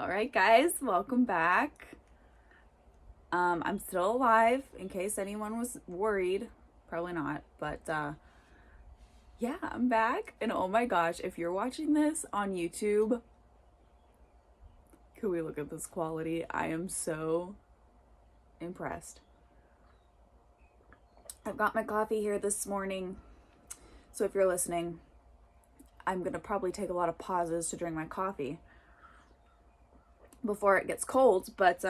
All right, guys, welcome back. I'm still alive, in case anyone was worried. Probably not, but yeah, I'm back. And oh my gosh, if you're watching this on YouTube, can we look at this quality? I am so impressed. I've got my coffee here this morning, so if you're listening, I'm gonna probably take a lot of pauses to drink my coffee before it gets cold, but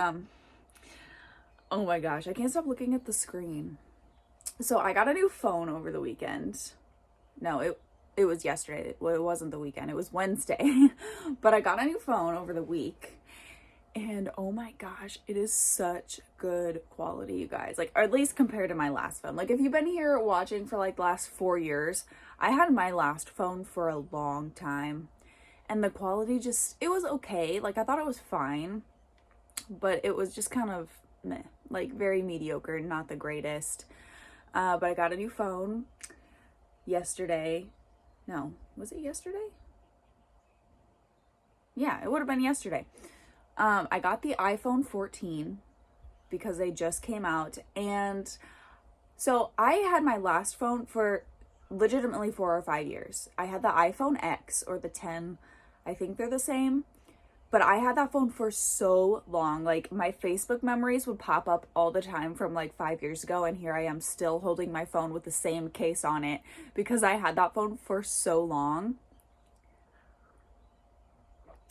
oh my gosh, I can't stop looking at the screen. So I got a new phone over the weekend. No, it was yesterday. Well, it wasn't the weekend. It was Wednesday. But I got a new phone over the week. And oh my gosh, it is such good quality, you guys. Like, or at least compared to my last phone. Like, if you've been here watching for like the last 4 years, I had my last phone for a long time. And the quality just, it was okay. Like, I thought it was fine. But it was just kind of meh. Like, very mediocre, not the greatest. But I got a new phone yesterday. No, was it yesterday? Yeah, it would have been yesterday. I got the iPhone 14 because they just came out. And so I had my last phone for legitimately 4 or 5 years. I had the iPhone X or the 10. I think they're the same. But I had that phone for so long. Like, my Facebook memories would pop up all the time from like 5 years ago. And here I am still holding my phone with the same case on it because I had that phone for so long.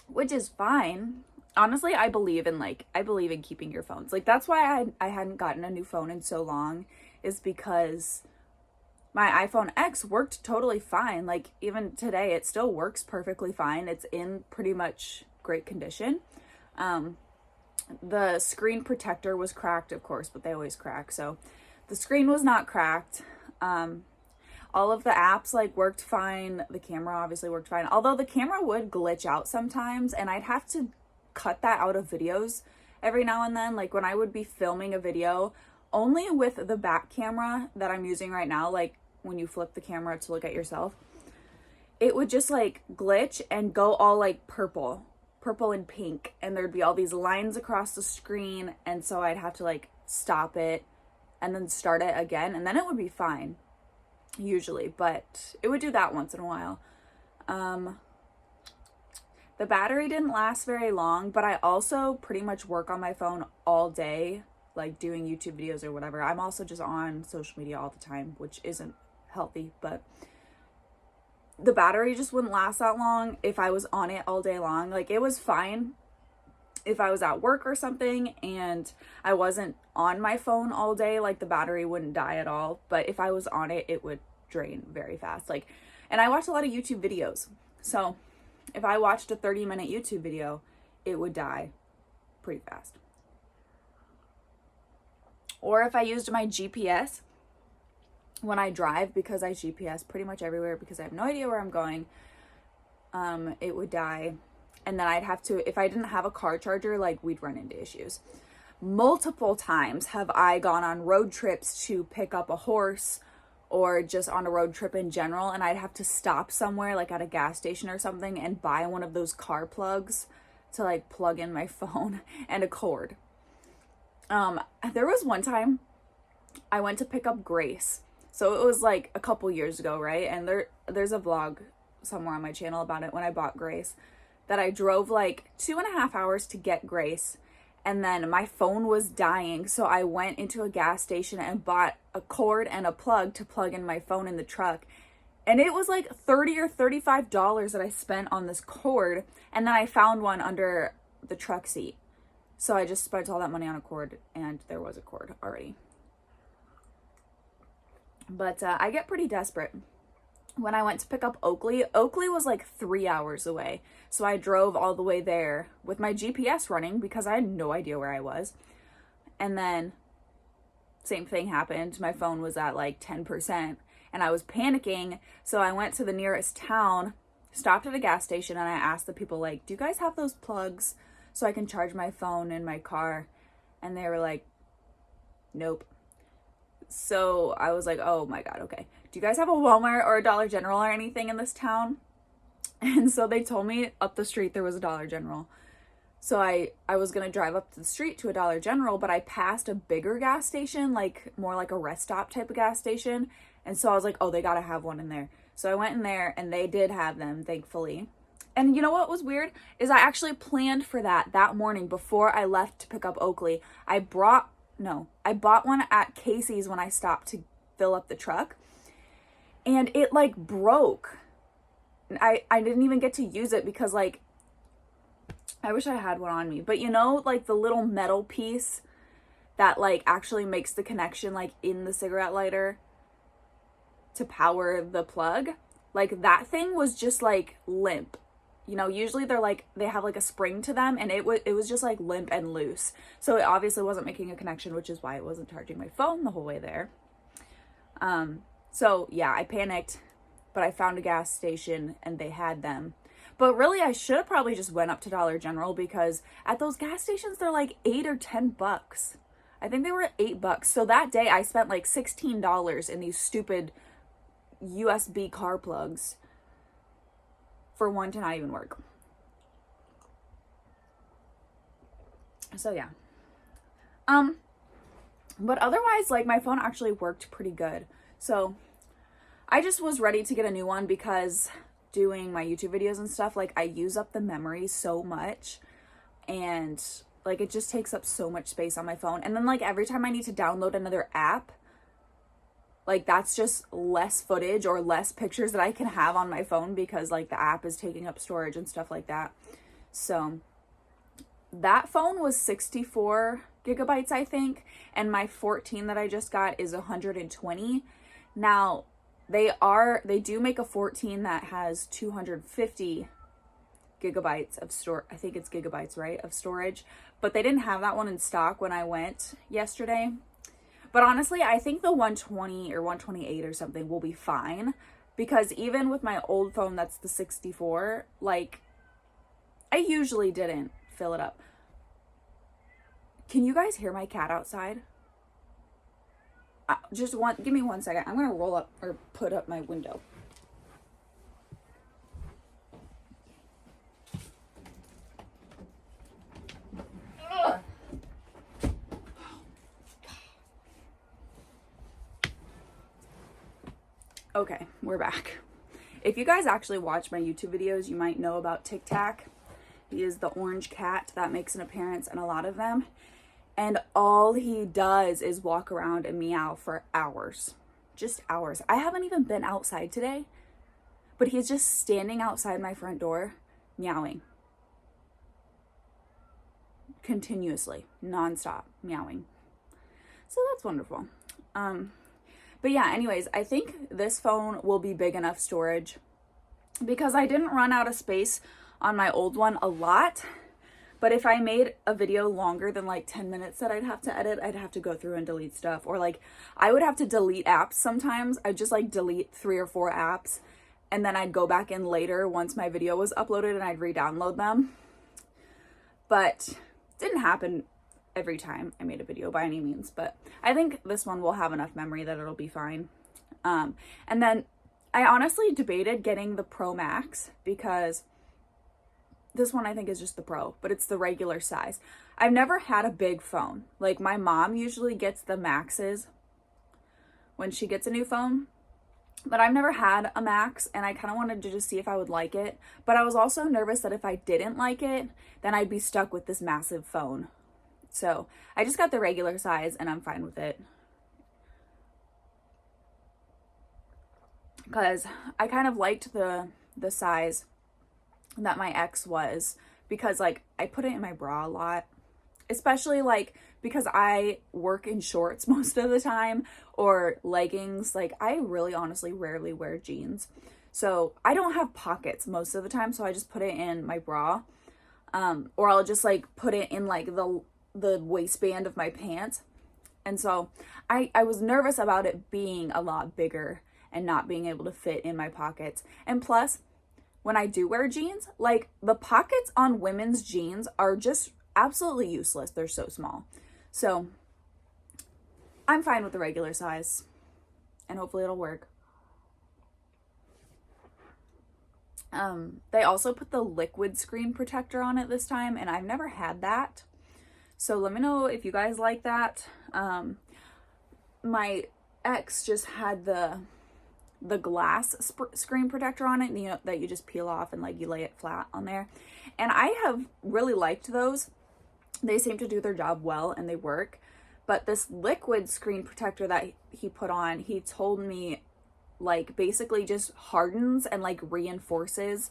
Which is fine. Honestly, I believe in keeping your phones. Like, that's why I hadn't gotten a new phone in so long, is because my iPhone X worked totally fine. Like, even today, it still works perfectly fine. It's in pretty much great condition. The screen protector was cracked, of course, but they always crack. So the screen was not cracked. All of the apps like worked fine. The camera obviously worked fine. Although the camera would glitch out sometimes, and I'd have to cut that out of videos every now and then. Like, when I would be filming a video, only with the back camera that I'm using right now, like when you flip the camera to look at yourself, it would just like glitch and go all like purple and pink, and there'd be all these lines across the screen, and so I'd have to like stop it and then start it again, and then it would be fine usually, but it would do that once in a while. The battery didn't last very long, but I also pretty much work on my phone all day, like doing YouTube videos or whatever. I'm also just on social media all the time, which isn't healthy, but the battery just wouldn't last that long if I was on it all day long. Like, it was fine if I was at work or something and I wasn't on my phone all day, like the battery wouldn't die at all. But if I was on it, it would drain very fast. Like, and I watch a lot of YouTube videos. So if I watched a 30-minute YouTube video, it would die pretty fast. Or if I used my GPS when I drive, because I GPS pretty much everywhere because I have no idea where I'm going, it would die. And then I'd have to, if I didn't have a car charger, like, we'd run into issues. Multiple times have I gone on road trips to pick up a horse or just on a road trip in general, and I'd have to stop somewhere, like at a gas station or something, and buy one of those car plugs to like plug in my phone and a cord. There was one time I went to pick up Grace. So it was like a couple years ago, right? And there's a vlog somewhere on my channel about it when I bought Grace, that I drove like 2.5 hours to get Grace. And then my phone was dying. So I went into a gas station and bought a cord and a plug to plug in my phone in the truck. And it was like $30 or $35 that I spent on this cord. And then I found one under the truck seat. So I just spent all that money on a cord, and there was a cord already. But I get pretty desperate. When I went to pick up Oakley was like 3 hours away. So I drove all the way there with my GPS running because I had no idea where I was. And then same thing happened. My phone was at like 10% and I was panicking. So I went to the nearest town, stopped at a gas station, and I asked the people, like, do you guys have those plugs so I can charge my phone in my car? And they were like, nope. So I was like, oh my God, okay. Do you guys have a Walmart or a Dollar General or anything in this town? And so they told me up the street there was a Dollar General. So I was gonna drive up to the street to a Dollar General, but I passed a bigger gas station, like more like a rest stop type of gas station. And so I was like, oh, they gotta have one in there. So I went in there and they did have them, thankfully. And you know what was weird is I actually planned for that morning before I left to pick up Oakley. I bought one at Casey's when I stopped to fill up the truck, and it like broke. I didn't even get to use it because like I wish I had one on me. But you know, like the little metal piece that like actually makes the connection like in the cigarette lighter to power the plug, like that thing was just like limp. You know, usually they have like a spring to them, and it was just like limp and loose. So it obviously wasn't making a connection, which is why it wasn't charging my phone the whole way there. So yeah, I panicked, but I found a gas station and they had them. But really, I should have probably just went up to Dollar General, because at those gas stations, they're like $8 or $10. I think they were $8. So that day I spent like $16 in these stupid USB car plugs for one to not even work. So yeah. But otherwise, like my phone actually worked pretty good. So I just was ready to get a new one because doing my YouTube videos and stuff, like I use up the memory so much, and like it just takes up so much space on my phone. And then like every time I need to download another app, like that's just less footage or less pictures that I can have on my phone, because like the app is taking up storage and stuff like that. So that phone was 64 gigabytes, I think, and my 14 that I just got is 120. Now, they do make a 14 that has 250 gigabytes of I think it's gigabytes, right, of storage, but they didn't have that one in stock when I went yesterday. But honestly, I think the 120 or 128 or something will be fine, because even with my old phone that's the 64, like I usually didn't fill it up. Can you guys hear my cat outside? Give me 1 second. I'm gonna roll up or put up my window. Ugh. Okay, we're back. If you guys actually watch my YouTube videos, you might know about Tic Tac. He is the orange cat that makes an appearance in a lot of them. And all he does is walk around and meow for hours. Just hours. I haven't even been outside today, but he's just standing outside my front door, meowing. Continuously, nonstop, meowing. So that's wonderful. But yeah, anyways, I think this phone will be big enough storage, because I didn't run out of space on my old one a lot. But if I made a video longer than like 10 minutes that I'd have to edit, I'd have to go through and delete stuff. Or like I would have to delete apps sometimes. I'd just like delete 3 or 4 apps, and then I'd go back in later once my video was uploaded and I'd re-download them. But it didn't happen every time I made a video by any means. But I think this one will have enough memory that it'll be fine. And then I honestly debated getting the Pro Max, because this one I think is just the Pro, but it's the regular size. I've never had a big phone. Like my mom usually gets the Maxes when she gets a new phone, but I've never had a Max, and I kind of wanted to just see if I would like it. But I was also nervous that if I didn't like it, then I'd be stuck with this massive phone. So I just got the regular size and I'm fine with it, because I kind of liked the size that my ex was, because like I put it in my bra a lot, especially like because I work in shorts most of the time, or leggings. Like I really honestly rarely wear jeans, so I don't have pockets most of the time, so I just put it in my bra, or I'll just like put it in like the waistband of my pants. And so I was nervous about it being a lot bigger and not being able to fit in my pockets. And plus, when I do wear jeans, like the pockets on women's jeans are just absolutely useless. They're so small. So I'm fine with the regular size, and hopefully it'll work. They also put the liquid screen protector on it this time, and I've never had that. So let me know if you guys like that. My ex just had the glass screen protector on it, and, you know, that you just peel off and like you lay it flat on there. And I have really liked those. They seem to do their job well and they work. But this liquid screen protector that he put on, he told me, like, basically just hardens and like reinforces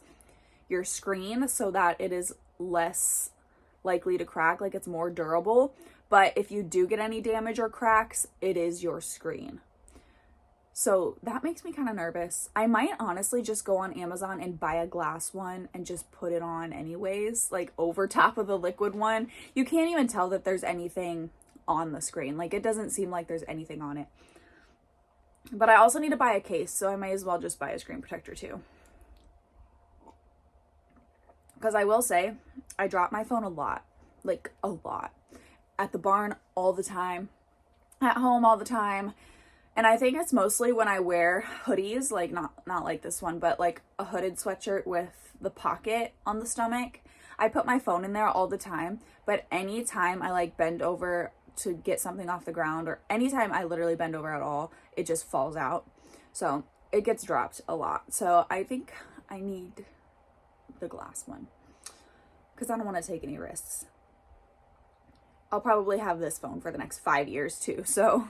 your screen so that it is less likely to crack, like it's more durable. But if you do get any damage or cracks, it is your screen. So that makes me kind of nervous. I might honestly just go on Amazon and buy a glass one and just put it on anyways, like over top of the liquid one. You can't even tell that there's anything on the screen. Like, it doesn't seem like there's anything on it. But I also need to buy a case, so I may as well just buy a screen protector too. Because I will say, I drop my phone a lot. Like, a lot. At the barn all the time. At home all the time. And I think it's mostly when I wear hoodies, like not like this one, but like a hooded sweatshirt with the pocket on the stomach. I put my phone in there all the time, but anytime I like bend over to get something off the ground, or anytime I literally bend over at all, it just falls out. So it gets dropped a lot. So I think I need the glass one because I don't want to take any risks. I'll probably have this phone for the next 5 years too. So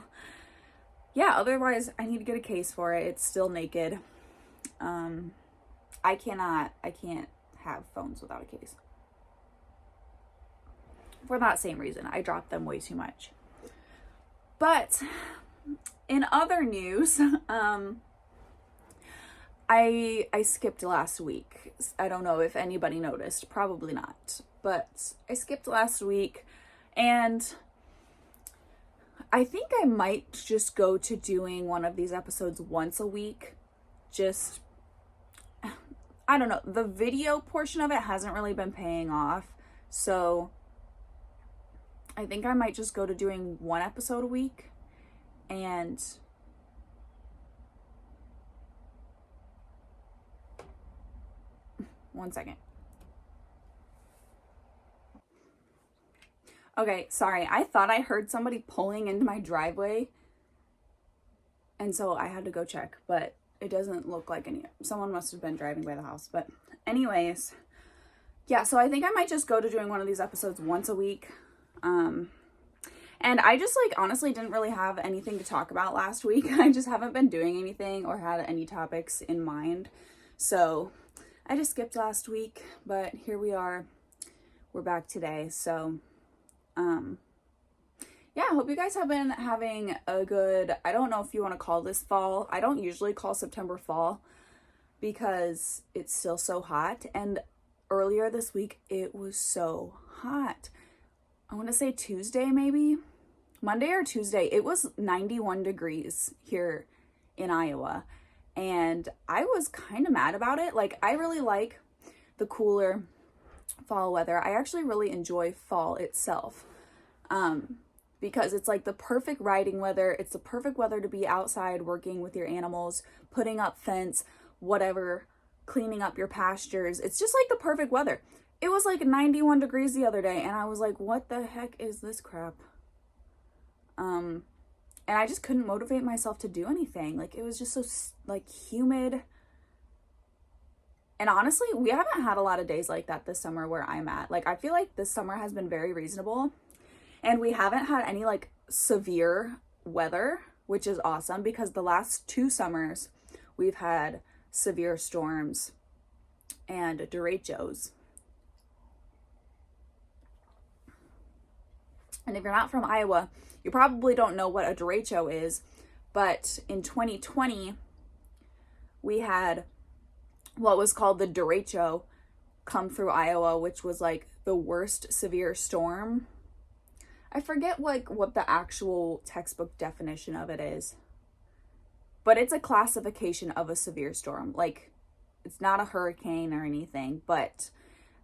yeah, otherwise I need to get a case for it. It's still naked. I can't have phones without a case. For that same reason, I drop them way too much. But in other news, I skipped last week. I don't know if anybody noticed, probably not. But I skipped last week, and I think I might just go to doing one of these episodes once a week. Just, I don't know. The video portion of it hasn't really been paying off. So I think I might just go to doing one episode a week. And one second. Okay, sorry. I thought I heard somebody pulling into my driveway. And so I had to go check, but it doesn't look like someone must have been driving by the house. But anyways, yeah, so I think I might just go to doing one of these episodes once a week. And I just like honestly didn't really have anything to talk about last week. I just haven't been doing anything or had any topics in mind. So I just skipped last week, but here we are. We're back today. So yeah, I hope you guys have been having a good, I don't know if you want to call this fall. I don't usually call September fall because it's still so hot. And earlier this week, it was so hot. I want to say Tuesday, maybe Monday or Tuesday. It was 91 degrees here in Iowa. And I was kind of mad about it. Like, I really like the cooler fall weather. I actually really enjoy fall itself. Because it's like the perfect riding weather. It's the perfect weather to be outside working with your animals, putting up fence, whatever, cleaning up your pastures. It's just like the perfect weather. It was like 91 degrees the other day, and I was like, what the heck is this crap? And I just couldn't motivate myself to do anything. Like, it was just so like humid. And honestly, we haven't had a lot of days like that this summer where I'm at. Like, I feel like this summer has been very reasonable. And we haven't had any like severe weather, which is awesome because the last 2 summers we've had severe storms and derechos. And if you're not from Iowa, you probably don't know what a derecho is, but in 2020, we had what was called the derecho come through Iowa, which was like the worst severe storm. I forget like what the actual textbook definition of it is, but it's a classification of a severe storm. Like, it's not a hurricane or anything, but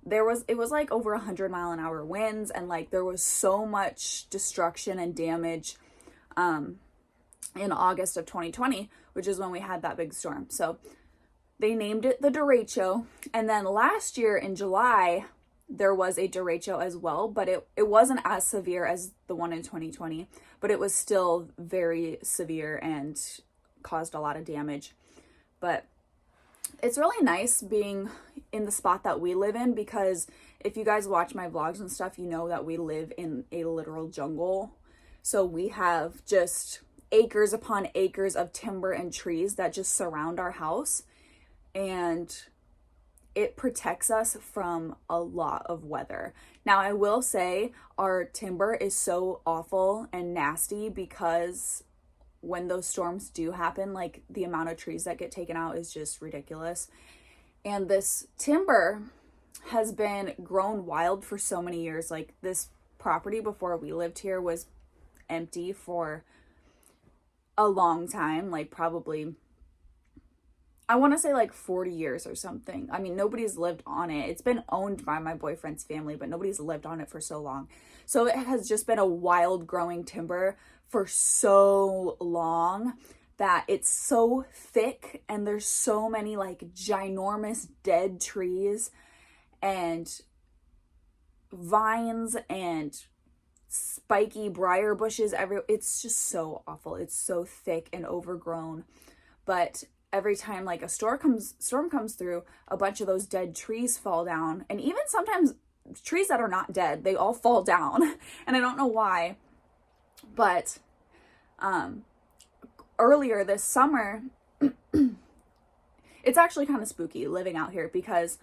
it was like over 100-mile-an-hour winds, and like there was so much destruction and damage in August of 2020, which is when we had that big storm. So they named it the derecho. And then last year in July, there was a derecho as well, but it wasn't as severe as the one in 2020, but it was still very severe and caused a lot of damage. But it's really nice being in the spot that we live in, because if you guys watch my vlogs and stuff, you know that we live in a literal jungle. So we have just acres upon acres of timber and trees that just surround our house, and it protects us from a lot of weather. Now, I will say our timber is so awful and nasty because when those storms do happen, like the amount of trees that get taken out is just ridiculous. And this timber has been grown wild for so many years. Like, this property before we lived here was empty for a long time, like probably, I want to say like 40 years or something. I mean, nobody's lived on it. It's been owned by my boyfriend's family, but nobody's lived on it for so long. So it has just been a wild growing timber for so long that it's so thick, and there's so many like ginormous dead trees and vines and spiky briar bushes it's just so awful. It's so thick and overgrown. But every time like a storm comes through, a bunch of those dead trees fall down, and even sometimes trees that are not dead, they all fall down. And I don't know why, but earlier this summer, it's actually kind of spooky living out here, because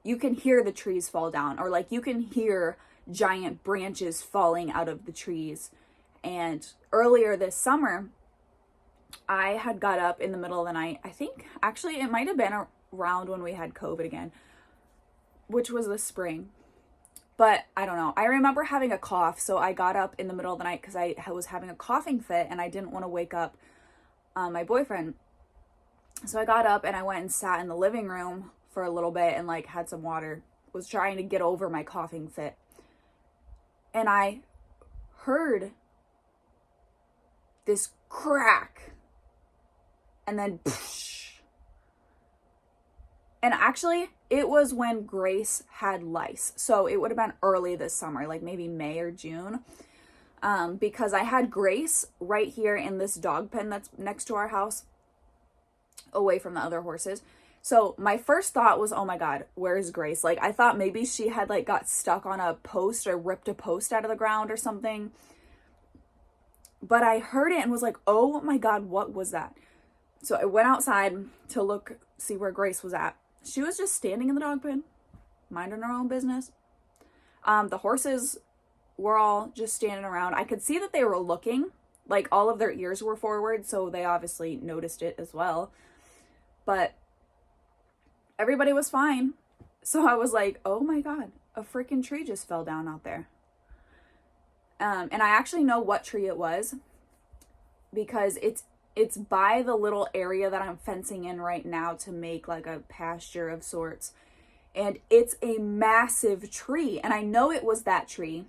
you can hear the trees fall down, or like you can hear giant branches falling out of the trees. And earlier this summer, I had got up in the middle of the night. I think actually it might have been around when we had COVID again, which was the spring. But I don't know. I remember having a cough, so I got up in the middle of the night because I was having a coughing fit and I didn't want to wake up my boyfriend. So I got up and I went and sat in the living room for a little bit and like had some water. Was trying to get over my coughing fit. And I heard this crack. And then psh. And actually, it was when Grace had lice. So it would have been early this summer, like maybe May or June. Because I had Grace right here in this dog pen that's next to our house, away from the other horses. So my first thought was, oh my God, where's Grace? Like, I thought maybe she had like got stuck on a post or ripped a post out of the ground or something. But I heard it and was like, oh my God, what was that? So I went outside to see where Grace was at. She was just standing in the dog pen, minding her own business. The horses were all just standing around. I could see that they were looking, like all of their ears were forward, so they obviously noticed it as well. But everybody was fine. So I was like, oh my God, a freaking tree just fell down out there. And I actually know what tree it was, because it's by the little area that I'm fencing in right now to make like a pasture of sorts. And it's a massive tree. And I know it was that tree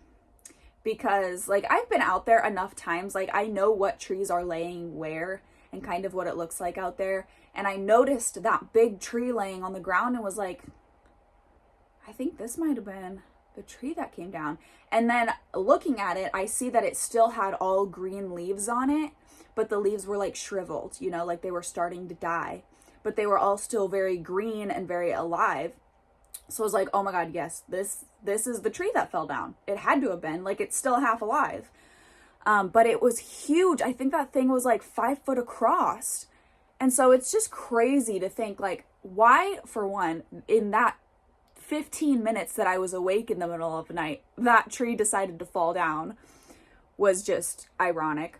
because like I've been out there enough times. Like I know what trees are laying where and kind of what it looks like out there. And I noticed that big tree laying on the ground and was like, I think this might have been the tree that came down. And then looking at it, I see that it still had all green leaves on it, but the leaves were like shriveled, you know, like they were starting to die, but they were all still very green and very alive. So I was like, oh my God, yes, this is the tree that fell down. It had to have been, like, it's still half alive. But it was huge. I think that thing was like 5 foot across. And so it's just crazy to think, like, why, for one, in that 15 minutes that I was awake in the middle of the night, that tree decided to fall down was just ironic.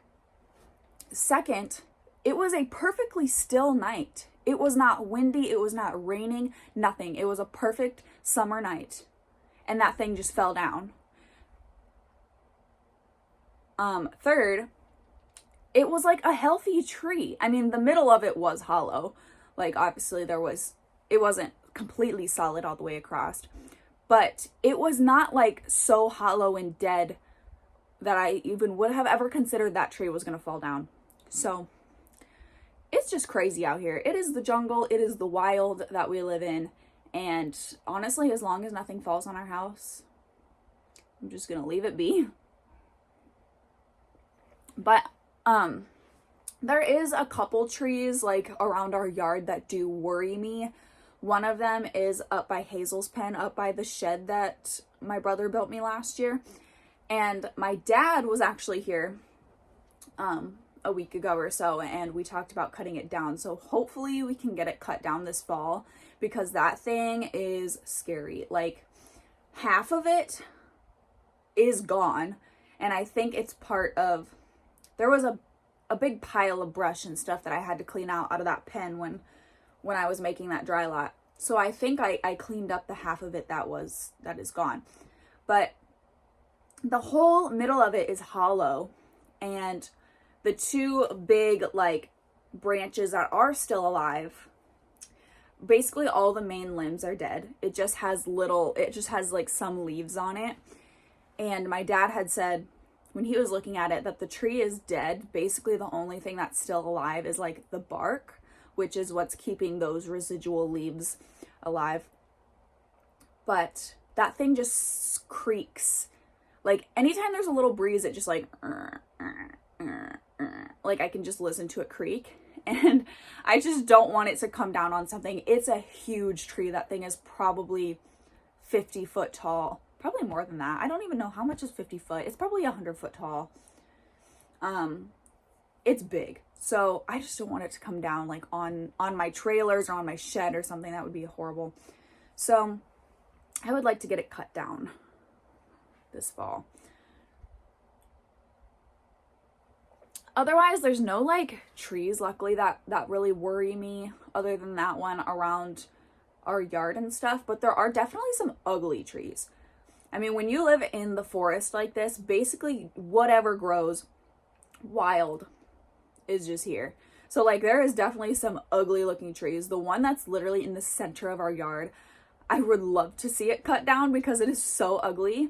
Second, it was a perfectly still night. It was not windy. It was not raining, nothing. It was a perfect summer night. And that thing just fell down. Third, it was like a healthy tree. I mean, the middle of it was hollow. Like, obviously it wasn't completely solid all the way across, but it was not like so hollow and dead that I even would have ever considered that tree was going to fall down. So it's just crazy out here. It is the jungle. It is the wild that we live in. And honestly, as long as nothing falls on our house, I'm just gonna leave it be. But there is a couple trees like around our yard that do worry me. One of them is up by Hazel's pen, up by the shed that my brother built me last year. And my dad was actually here a week ago or so, and we talked about cutting it down. So hopefully we can get it cut down this fall, because that thing is scary. Like, half of it is gone, and I think it's part of, there was a big pile of brush and stuff that I had to clean out of that pen when I was making that dry lot. So I think I cleaned up the half of it that is gone. But the whole middle of it is hollow, and the two big like branches that are still alive, basically all the main limbs are dead. It just has like some leaves on it. And my dad had said when he was looking at it that the tree is dead. Basically the only thing that's still alive is like the bark, which is what's keeping those residual leaves alive. But that thing just creaks. Like, anytime there's a little breeze, it just like I can just listen to it creak. And I just don't want it to come down on something. It's a huge tree. That thing is probably 50 foot tall. Probably more than that. I don't even know how much is 50 foot. It's probably 100 foot tall. It's big. So I just don't want it to come down like on my trailers or on my shed or something. That would be horrible. So I would like to get it cut down this fall. Otherwise, there's no like trees, luckily, that really worry me other than that one around our yard and stuff. But there are definitely some ugly trees. I mean, when you live in the forest like this, basically whatever grows wild is just here. So like there is definitely some ugly looking trees. The one that's literally in the center of our yard, I would love to see it cut down because it is so ugly.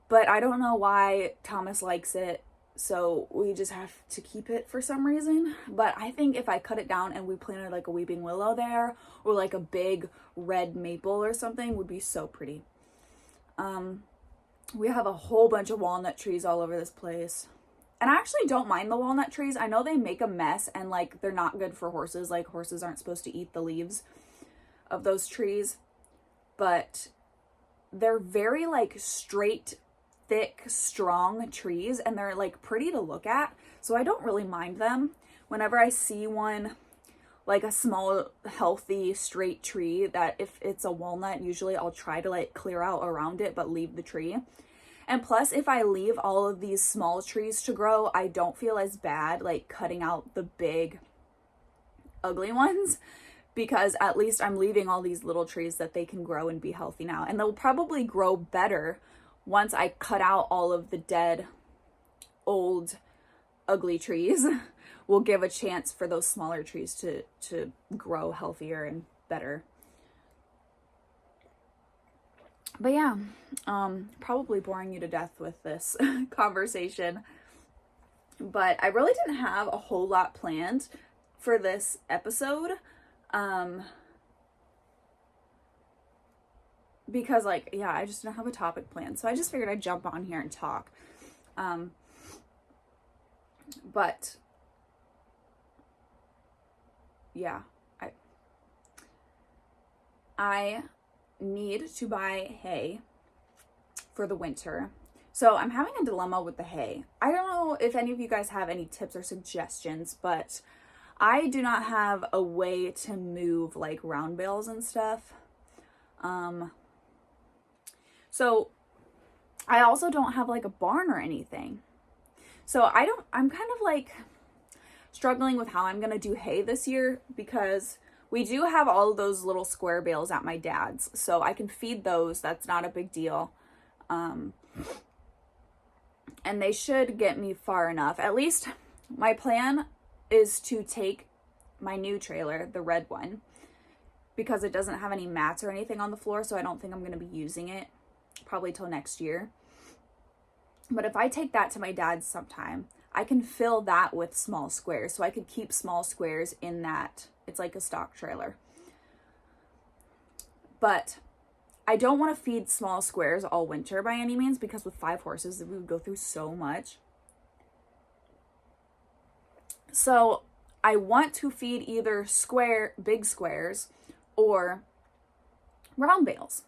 But I don't know why Thomas likes it. So we just have to keep it for some reason. But I think if I cut it down and we planted like a weeping willow there, or like a big red maple or something, would be so pretty. We have a whole bunch of walnut trees all over this place. And I actually don't mind the walnut trees. I know they make a mess and like they're not good for horses. Like horses aren't supposed to eat the leaves of those trees. But they're very like straight, thick, strong trees, and they're like pretty to look at. So I don't really mind them. Whenever I see one, like a small, healthy, straight tree, that if it's a walnut, usually I'll try to like clear out around it, but leave the tree. And plus, if I leave all of these small trees to grow, I don't feel as bad like cutting out the big, ugly ones, because at least I'm leaving all these little trees that they can grow and be healthy now. And they'll probably grow better once I cut out all of the dead, old, ugly trees. Will give a chance for those smaller trees to grow healthier and better. But yeah, probably boring you to death with this conversation. But I really didn't have a whole lot planned for this episode. Because like, yeah, I just didn't have a topic planned. So I just figured I'd jump on here and talk. But yeah, I need to buy hay for the winter. So I'm having a dilemma with the hay. I don't know if any of you guys have any tips or suggestions, but I do not have a way to move like round bales and stuff. So I also don't have like a barn or anything. So I'm kind of like struggling with how I'm going to do hay this year, because we do have all of those little square bales at my dad's. So I can feed those. That's not a big deal. And they should get me far enough. At least my plan is to take my new trailer, the red one, because it doesn't have any mats or anything on the floor. So I don't think I'm going to be using it probably till next year. But if I take that to my dad's sometime, I can fill that with small squares. So I could keep small squares in that. It's like a stock trailer. But I don't want to feed small squares all winter by any means, because with 5 horses, we would go through so much. So I want to feed either big squares or round bales.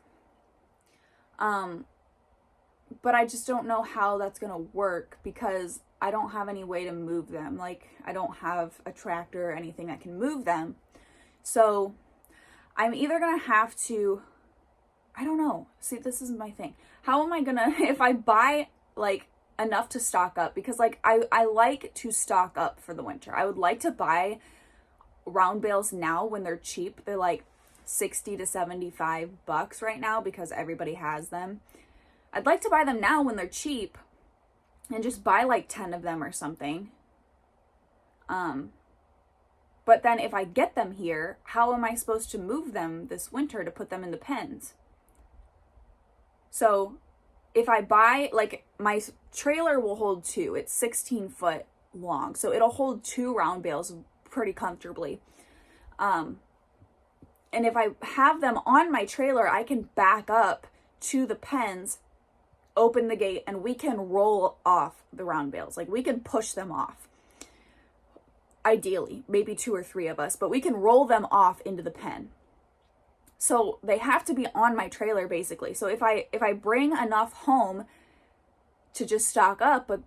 But I just don't know how that's going to work, because I don't have any way to move them. Like, I don't have a tractor or anything that can move them. So I'm either going to have to, I don't know. See, this is my thing. How am I going to, if I buy like enough to stock up, because like I like to stock up for the winter. I would like to buy round bales now when they're cheap. They're like $60 to $75 right now because everybody has them. I'd like to buy them now when they're cheap and just buy like 10 of them or something. But then if I get them here, how am I supposed to move them this winter to put them in the pens? So if I buy, like, my trailer will hold 2. It's 16 foot long. So it'll hold 2 round bales pretty comfortably. And if I have them on my trailer, I can back up to the pens, open the gate, and we can roll off the round bales. Like, we can push them off. Ideally, maybe 2 or 3 of us, but we can roll them off into the pen. So they have to be on my trailer basically. So if I bring enough home to just stock up, but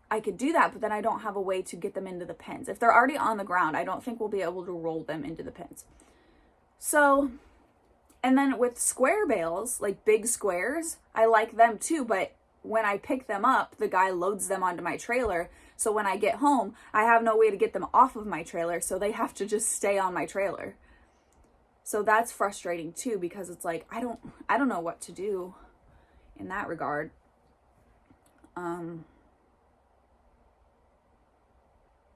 I could do that, but then I don't have a way to get them into the pens. If they're already on the ground, I don't think we'll be able to roll them into the pens. So, and then with square bales, like big squares, I like them too, but when I pick them up, the guy loads them onto my trailer. So when I get home, I have no way to get them off of my trailer, so they have to just stay on my trailer. So that's frustrating too, because it's like, I don't know what to do in that regard.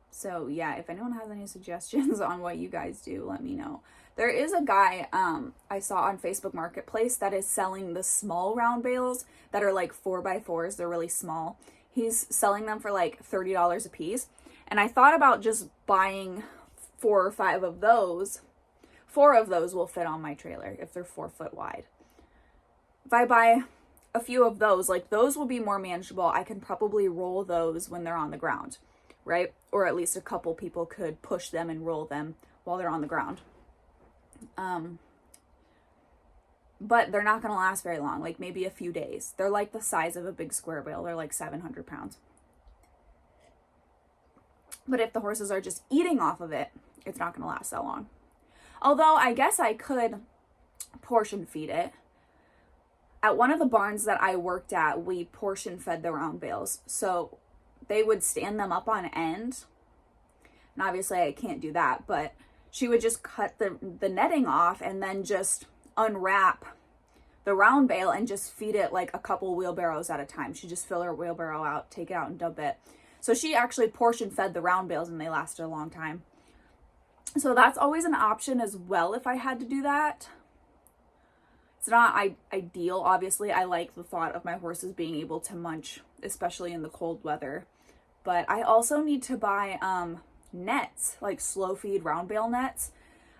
So yeah, if anyone has any suggestions on what you guys do, let me know. There is a guy I saw on Facebook Marketplace that is selling the small round bales that are like 4x4s. They're really small. He's selling them for like $30 a piece. And I thought about just buying 4 or 5 of those. 4 of those will fit on my trailer if they're 4 foot wide. If I buy a few of those, like, those will be more manageable. I can probably roll those when they're on the ground, right? Or at least a couple people could push them and roll them while they're on the ground. But they're not going to last very long, like maybe a few days. They're like the size of a big square bale. They're like 700 pounds. But if the horses are just eating off of it, it's not going to last that long. Although I guess I could portion feed it. At one of the barns that I worked at, we portion fed the round bales. So they would stand them up on end. And obviously I can't do that, but she would just cut the netting off and then just unwrap the round bale and just feed it like a couple wheelbarrows at a time. She'd just fill her wheelbarrow out, take it out and dump it. So she actually portion fed the round bales and they lasted a long time. So that's always an option as well if I had to do that. It's not ideal, obviously. I like the thought of my horses being able to munch, especially in the cold weather. But I also need to buy nets, like slow feed round bale nets.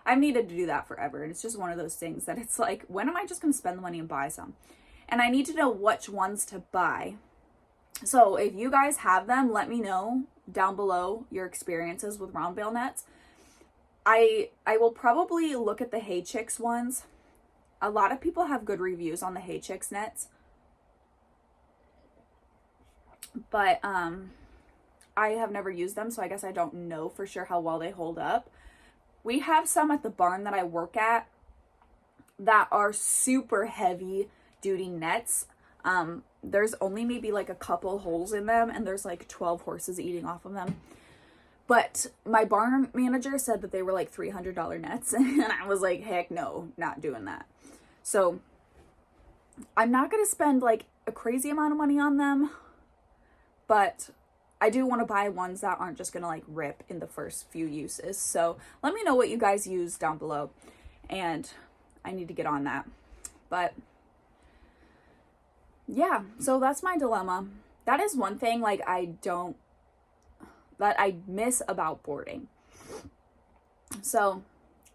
I've needed to do that forever, and it's just one of those things that it's like, when am I just going to spend the money and buy some? And I need to know which ones to buy. So if you guys have them, let me know down below your experiences with round bale nets. I will probably look at the Hey Chicks ones. A lot of people have good reviews on the Hey Chicks nets. But I have never used them, so I guess I don't know for sure how well they hold up. We have some at the barn that I work at that are super heavy duty nets. There's only maybe like a couple holes in them, and there's like 12 horses eating off of them. But my barn manager said that they were like $300 nets, and I was like, heck no, not doing that. So I'm not going to spend like a crazy amount of money on them, but I do want to buy ones that aren't just going to like rip in the first few uses. So let me know what you guys use down below, and I need to get on that. But yeah, so that's my dilemma. That is one thing, like, I don't I miss about boarding. So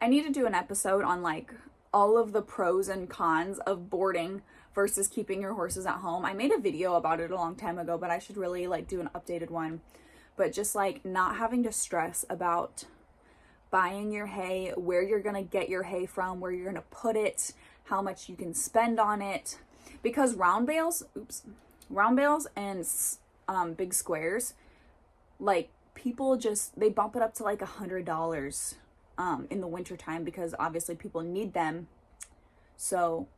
I need to do an episode on like all of the pros and cons of boarding versus keeping your horses at home. I made a video about it a long time ago, but I should really like do an updated one. But just like not having to stress about buying your hay, where you're going to get your hay from, where you're going to put it, how much you can spend on it. Because round bales and big squares, like people just, they bump it up to like $100 in the winter time because obviously people need them. So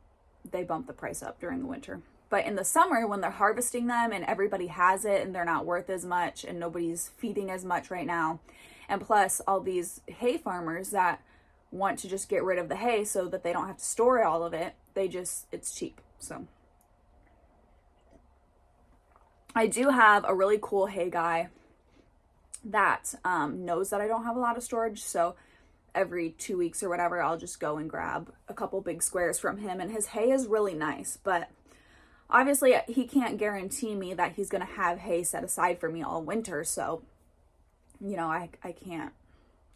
they bump the price up during the winter. But in the summer, when they're harvesting them and everybody has it and they're not worth as much and nobody's feeding as much right now, and plus all these hay farmers that want to just get rid of the hay so that they don't have to store all of it, it's cheap. So I do have a really cool hay guy that knows that I don't have a lot of storage, so every 2 weeks or whatever, I'll just go and grab a couple big squares from him, and his hay is really nice, but obviously he can't guarantee me that he's going to have hay set aside for me all winter, so, you know, I can't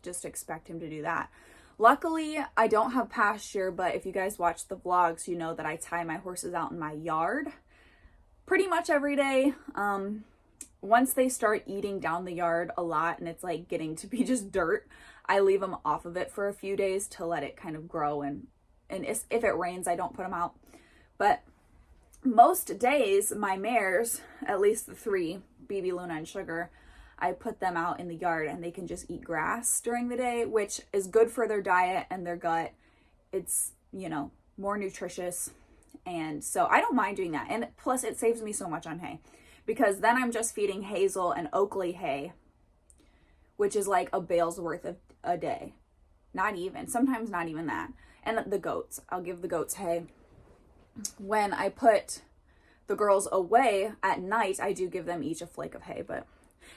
just expect him to do that. Luckily, I don't have pasture, but if you guys watch the vlogs, you know that I tie my horses out in my yard pretty much every day. Once they start eating down the yard a lot and it's like getting to be just dirt, I leave them off of it for a few days to let it kind of grow, and if it rains, I don't put them out. But most days, my mares, at least the 3, BB, Luna, and Sugar, I put them out in the yard and they can just eat grass during the day, which is good for their diet and their gut. It's, you know, more nutritious. And so I don't mind doing that. And plus it saves me so much on hay, because then I'm just feeding Hazel and Oakley hay, which is like a bale's worth of a day. Not even, sometimes not even that. And the goats, I'll give the goats hay. When I put the girls away at night, I do give them each a flake of hay, but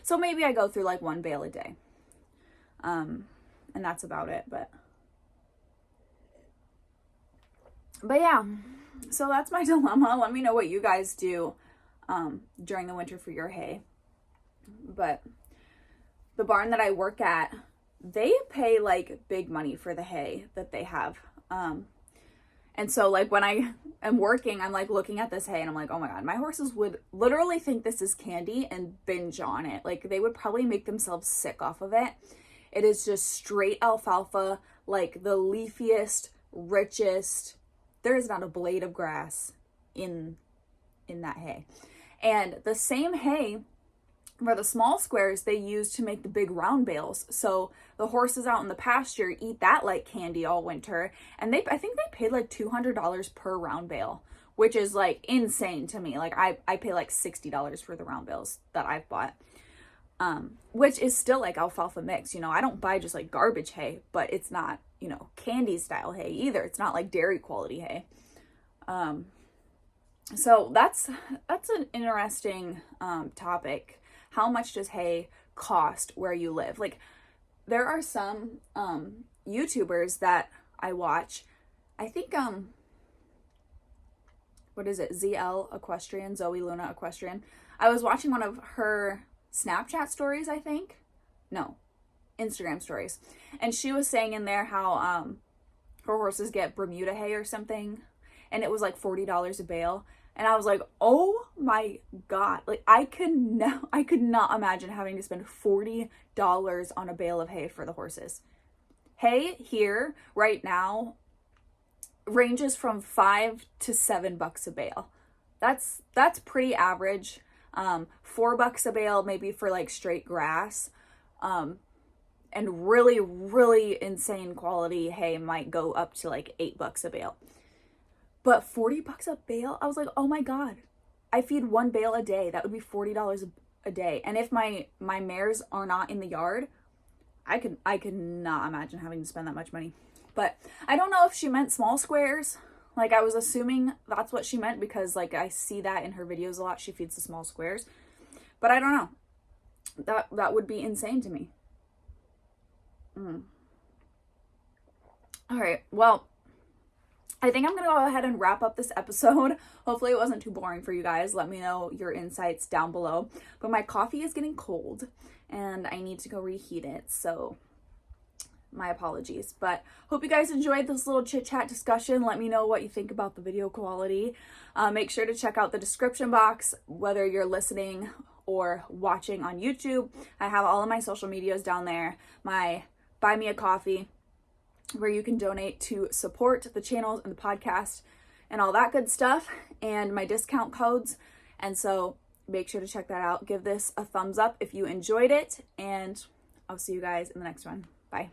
so maybe I go through like 1 bale a day. And that's about it, but yeah, so that's my dilemma. Let me know what you guys do during the winter for your hay. But the barn that I work at, they pay like big money for the hay that they have. And so like when I am working, I'm like looking at this hay and I'm like, oh my God, my horses would literally think this is candy and binge on it. Like they would probably make themselves sick off of it. It is just straight alfalfa, like the leafiest, richest. There is not a blade of grass in that hay. And the same hay for the small squares they use to make the big round bales. So the horses out in the pasture eat that like candy all winter. And I think they paid like $200 per round bale, which is like insane to me. Like I pay like $60 for the round bales that I've bought, which is still like alfalfa mix. You know, I don't buy just like garbage hay, but it's not, you know, candy style hay either. It's not like dairy quality hay. So that's an interesting topic. How much does hay cost where you live? Like there are some YouTubers that I watch. I think what is it? ZL Equestrian, Zoe Luna Equestrian. I was watching one of her Snapchat stories, I think. No, Instagram stories. And she was saying in there how her horses get Bermuda hay or something, and it was like $40 a bale. And I was like, oh my God, like I could not imagine having to spend $40 on a bale of hay for the horses. Hay here right now ranges from $5 to $7 a bale. That's pretty average. $4 a bale maybe for like straight grass. And really, really insane quality hay might go up to like $8 a bale. But $40 a bale, I was like, oh my God, I feed 1 bale a day. That would be $40 a day. And if my mares are not in the yard, I could not imagine having to spend that much money. But I don't know if she meant small squares. Like I was assuming that's what she meant because like I see that in her videos a lot. She feeds the small squares. But I don't know. That would be insane to me. All right. Well, I think I'm going to go ahead and wrap up this episode. Hopefully it wasn't too boring for you guys. Let me know your insights down below. But my coffee is getting cold and I need to go reheat it. So my apologies. But hope you guys enjoyed this little chit chat discussion. Let me know what you think about the video quality. Make sure to check out the description box, whether you're listening or watching on YouTube. I have all of my social medias down there. My Buy Me a Coffee, where you can donate to support the channels and the podcast and all that good stuff, and my discount codes. And so make sure to check that out. Give this a thumbs up if you enjoyed it, and I'll see you guys in the next one. Bye.